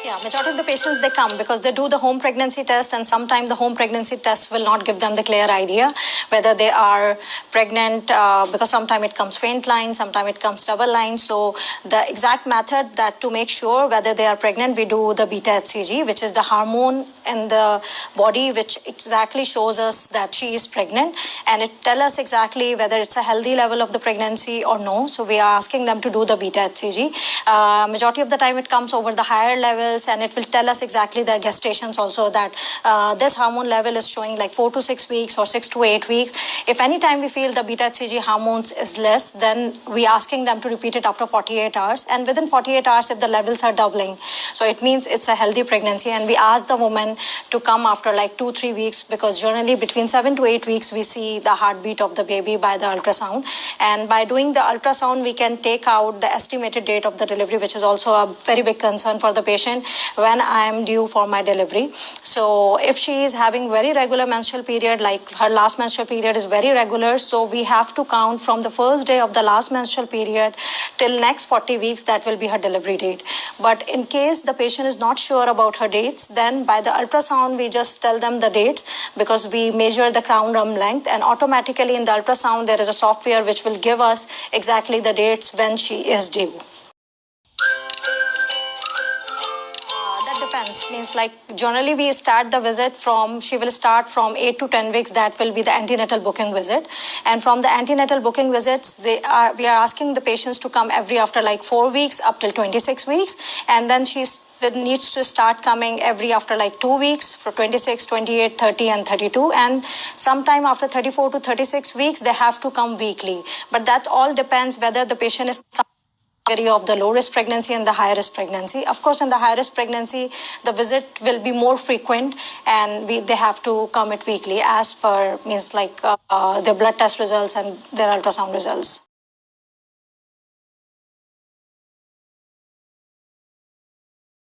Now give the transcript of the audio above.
Yeah, majority of the patients, they come because they do the home pregnancy test, and sometimes the home pregnancy test will not give them the clear idea whether they are pregnant, because sometimes it comes faint line, sometimes it comes double line. So the exact method that to make sure whether they are pregnant, we do the beta HCG, which is the hormone in the body which exactly shows us that she is pregnant, and it tells us exactly whether it's a healthy level of the pregnancy or no. So we are asking them to do the beta HCG. Majority of the time it comes over the higher levels, and it will tell us exactly the gestations also, that this hormone level is showing like 4 to 6 weeks or 6 to 8 weeks. If any time we feel the beta HCG hormones is less, then we asking them to repeat it after 48 hours, and within 48 hours if the levels are doubling, so it means it's a healthy pregnancy. And we ask the woman to come after like 2-3 weeks, because generally between 7 to 8 weeks we see the heartbeat of the baby by the ultrasound, and by doing the ultrasound we can take out the estimated date of the delivery, which is also a very big concern for the patient when I am due for my delivery. So if she is having very regular menstrual period, like her last menstrual period is very regular, so we have to count from the first day of the last menstrual period till next 40 weeks, that will be her delivery date. But in case the patient is not sure about her dates, then by the ultrasound we just tell them the dates, because we measure the crown rump length, and automatically in the ultrasound there is a software which will give us exactly the dates when she is due. That depends. Means like generally we start the visit from, she will start from 8 to 10 weeks. That will be the antenatal booking visit. And from the antenatal booking visits, we are asking the patients to come every after like 4 weeks up till 26 weeks. And then she needs to start coming every after like 2 weeks for 26, 28, 30 and 32. And sometime after 34 to 36 weeks, they have to come weekly. But that all depends whether the patient is of the low risk pregnancy and the high risk pregnancy. Of course, in the high risk pregnancy, the visit will be more frequent, and they have to come it weekly as per means like their blood test results and their ultrasound results.